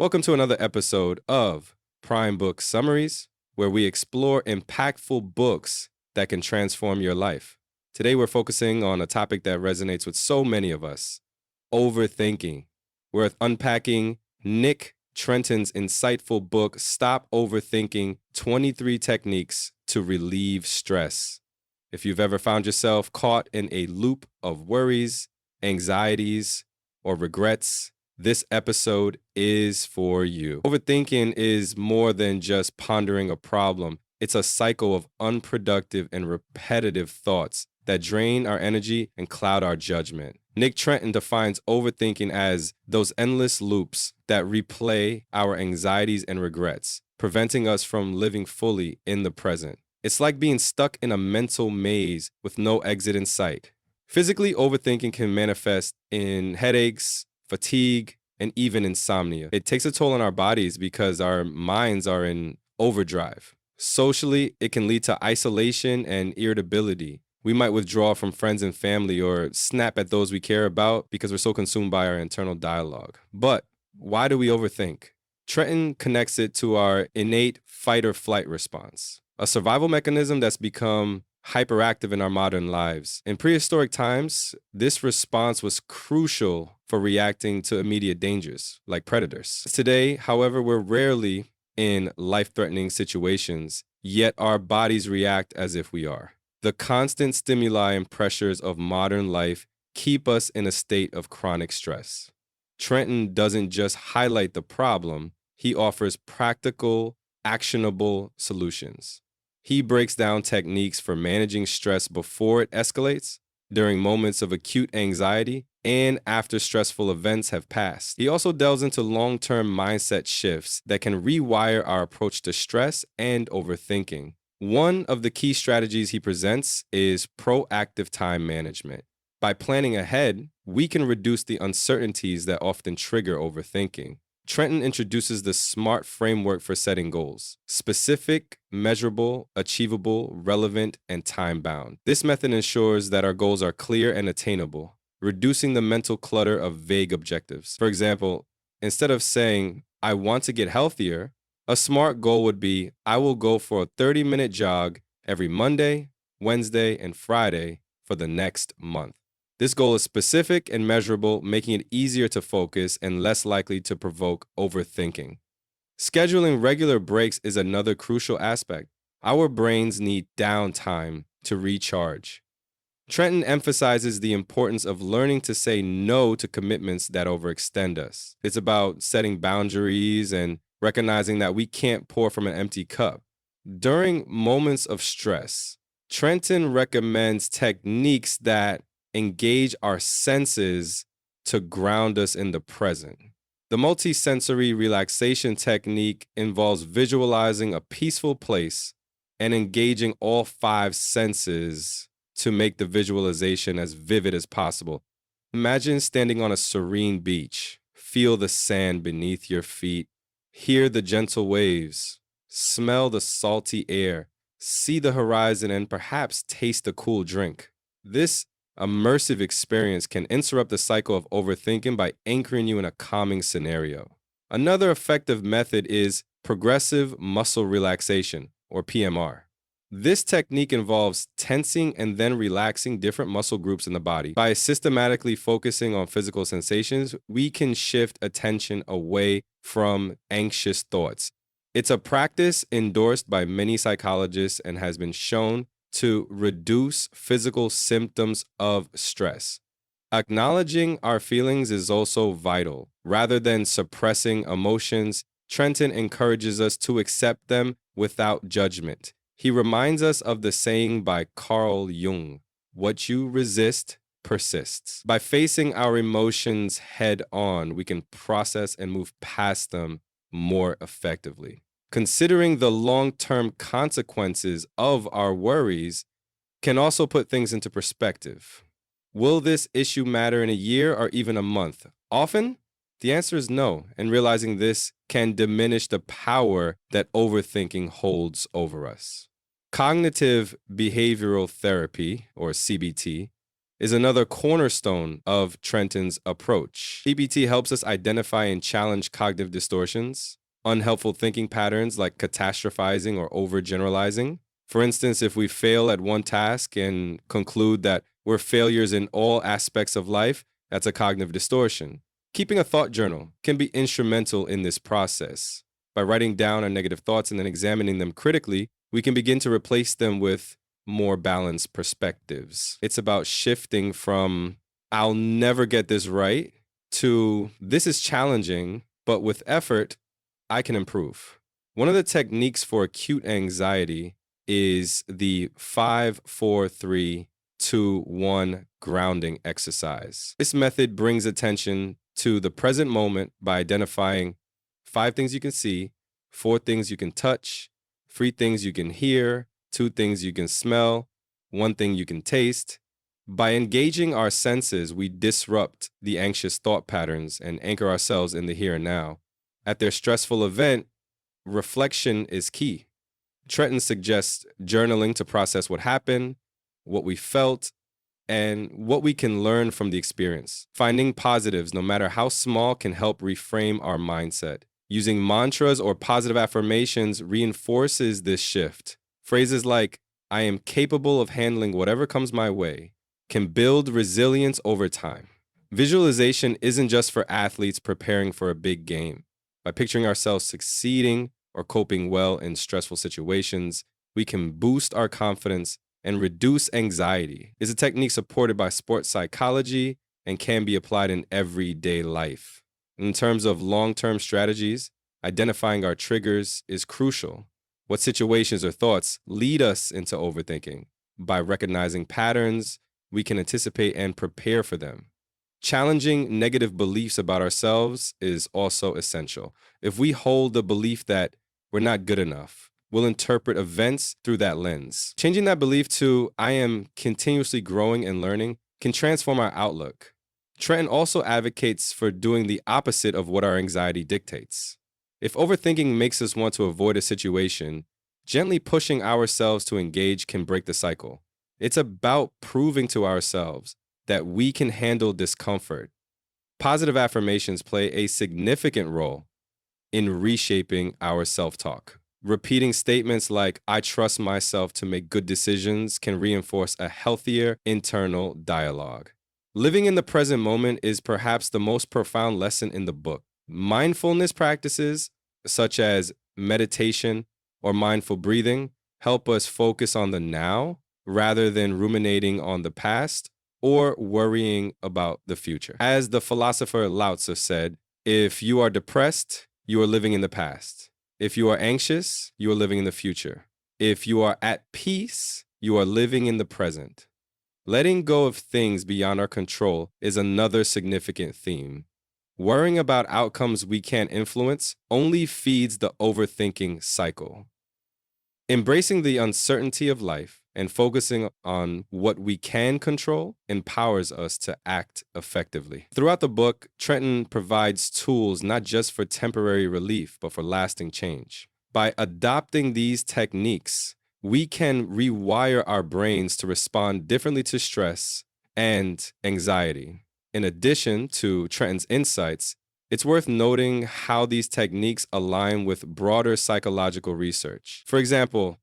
Welcome to another episode of Prime Book Summaries, where we explore impactful books that can transform your life. Today, we're focusing on a topic that resonates with so many of us: overthinking. We're unpacking Nick Trenton's insightful book, Stop Overthinking: 23 Techniques to Relieve Stress. If you've ever found yourself caught in a loop of worries, anxieties, or regrets, this episode is for you. Overthinking is more than just pondering a problem. It's a cycle of unproductive and repetitive thoughts that drain our energy and cloud our judgment. Nick Trenton defines overthinking as those endless loops that replay our anxieties and regrets, preventing us from living fully in the present. It's like being stuck in a mental maze with no exit in sight. Physically, overthinking can manifest in headaches, fatigue, and even insomnia. It takes a toll on our bodies because our minds are in overdrive. Socially, it can lead to isolation and irritability. We might withdraw from friends and family or snap at those we care about because we're so consumed by our internal dialogue. But why do we overthink? Trenton connects it to our innate fight or flight response, a survival mechanism that's become hyperactive in our modern lives. In prehistoric times, this response was crucial for reacting to immediate dangers, like predators. Today, however, we're rarely in life-threatening situations, yet our bodies react as if we are. The constant stimuli and pressures of modern life keep us in a state of chronic stress. Trenton doesn't just highlight the problem, he offers practical, actionable solutions. He breaks down techniques for managing stress before it escalates, during moments of acute anxiety, and after stressful events have passed. He also delves into long-term mindset shifts that can rewire our approach to stress and overthinking. One of the key strategies he presents is proactive time management. By planning ahead, we can reduce the uncertainties that often trigger overthinking. Trenton introduces the SMART framework for setting goals: specific, measurable, achievable, relevant, and time-bound. This method ensures that our goals are clear and attainable, reducing the mental clutter of vague objectives. For example, instead of saying, "I want to get healthier," a SMART goal would be, "I will go for a 30-minute jog every Monday, Wednesday, and Friday for the next month." This goal is specific and measurable, making it easier to focus and less likely to provoke overthinking. Scheduling regular breaks is another crucial aspect. Our brains need downtime to recharge. Trenton emphasizes the importance of learning to say no to commitments that overextend us. It's about setting boundaries and recognizing that we can't pour from an empty cup. During moments of stress, Trenton recommends techniques that engage our senses to ground us in the present. The multisensory relaxation technique involves visualizing a peaceful place and engaging all 5 senses to make the visualization as vivid as possible. Imagine standing on a serene beach. Feel the sand beneath your feet. Hear the gentle waves. Smell the salty air. See the horizon and perhaps taste a cool drink. This immersive experience can interrupt the cycle of overthinking by anchoring you in a calming scenario. Another effective method is progressive muscle relaxation, or PMR. This technique involves tensing and then relaxing different muscle groups in the body. By systematically focusing on physical sensations, we can shift attention away from anxious thoughts. It's a practice endorsed by many psychologists and has been shown to reduce physical symptoms of stress. Acknowledging our feelings is also vital. Rather than suppressing emotions, Trenton encourages us to accept them without judgment. He reminds us of the saying by Carl Jung, "What you resist persists." By facing our emotions head on, we can process and move past them more effectively. Considering the long-term consequences of our worries can also put things into perspective. Will this issue matter in a year or even a month? Often, the answer is no, and realizing this can diminish the power that overthinking holds over us. Cognitive behavioral therapy, or CBT, is another cornerstone of Trenton's approach. PBT helps us identify and challenge cognitive distortions, unhelpful thinking patterns like catastrophizing or overgeneralizing. For instance, if we fail at one task and conclude that we're failures in all aspects of life, that's a cognitive distortion. Keeping a thought journal can be instrumental in this process. By writing down our negative thoughts and then examining them critically, we can begin to replace them with more balanced perspectives. It's about shifting from, I'll never get this right, to, this is challenging, but with effort, I can improve. One of the techniques for acute anxiety is the 5-4-3-2-1 grounding exercise. This method brings attention to the present moment by identifying 5 things you can see, 4 things you can touch, 3 things you can hear, 2 things you can smell, 1 thing you can taste. By engaging our senses, we disrupt the anxious thought patterns and anchor ourselves in the here and now. At their stressful event, reflection is key. Trenton suggests journaling to process what happened, what we felt, and what we can learn from the experience. Finding positives, no matter how small, can help reframe our mindset. Using mantras or positive affirmations reinforces this shift. Phrases like, I am capable of handling whatever comes my way, can build resilience over time. Visualization isn't just for athletes preparing for a big game. By picturing ourselves succeeding or coping well in stressful situations, we can boost our confidence and reduce anxiety. It's a technique supported by sports psychology and can be applied in everyday life. In terms of long-term strategies, identifying our triggers is crucial. What situations or thoughts lead us into overthinking? By recognizing patterns, we can anticipate and prepare for them. Challenging negative beliefs about ourselves is also essential. If we hold the belief that we're not good enough, we'll interpret events through that lens. Changing that belief to, I am continuously growing and learning, can transform our outlook. Trenton also advocates for doing the opposite of what our anxiety dictates. If overthinking makes us want to avoid a situation, gently pushing ourselves to engage can break the cycle. It's about proving to ourselves that we can handle discomfort. Positive affirmations play a significant role in reshaping our self-talk. Repeating statements like, I trust myself to make good decisions can reinforce a healthier internal dialogue. Living in the present moment is perhaps the most profound lesson in the book. Mindfulness practices, such as meditation or mindful breathing, help us focus on the now rather than ruminating on the past or worrying about the future. As the philosopher Lao Tzu said, if you are depressed, you are living in the past. If you are anxious, you are living in the future. If you are at peace, you are living in the present. Letting go of things beyond our control is another significant theme. Worrying about outcomes we can't influence only feeds the overthinking cycle. Embracing the uncertainty of life and focusing on what we can control empowers us to act effectively. Throughout the book, Trenton provides tools not just for temporary relief, but for lasting change. By adopting these techniques, we can rewire our brains to respond differently to stress and anxiety. In addition to Trenton's insights, it's worth noting how these techniques align with broader psychological research. For example,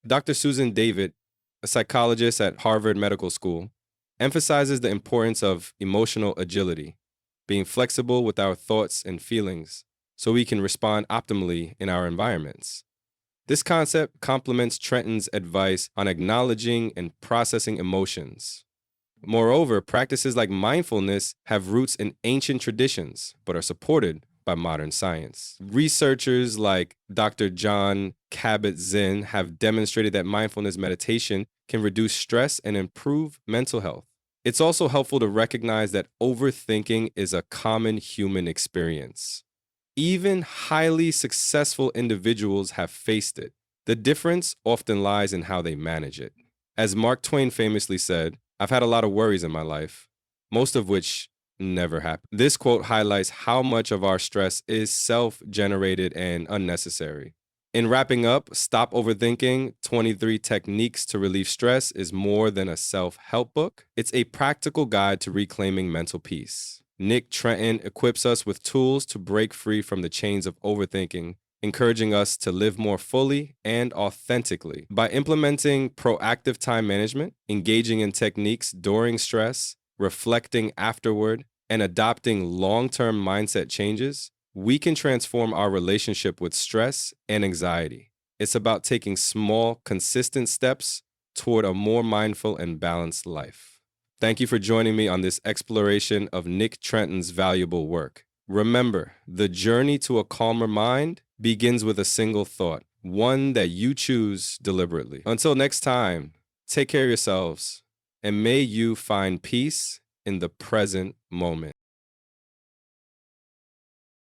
Dr. Susan David, a psychologist at Harvard Medical School, emphasizes the importance of emotional agility, being flexible with our thoughts and feelings so we can respond optimally in our environments. This concept complements Trenton's advice on acknowledging and processing emotions. Moreover, practices like mindfulness have roots in ancient traditions, but are supported by modern science. Researchers like Dr. John Kabat-Zinn have demonstrated that mindfulness meditation can reduce stress and improve mental health. It's also helpful to recognize that overthinking is a common human experience. Even highly successful individuals have faced it. The difference often lies in how they manage it. As Mark Twain famously said, I've had a lot of worries in my life, most of which never happened. This quote highlights how much of our stress is self-generated and unnecessary. In wrapping up, Stop Overthinking 23 Techniques to Relieve Stress is more than a self-help book. It's a practical guide to reclaiming mental peace. Nick Trenton equips us with tools to break free from the chains of overthinking, encouraging us to live more fully and authentically. By implementing proactive time management, engaging in techniques during stress, reflecting afterward, and adopting long-term mindset changes, we can transform our relationship with stress and anxiety. It's about taking small, consistent steps toward a more mindful and balanced life. Thank you for joining me on this exploration of Nick Trenton's valuable work. Remember, the journey to a calmer mind begins with a single thought, one that you choose deliberately. Until next time, take care of yourselves, and may you find peace in the present moment.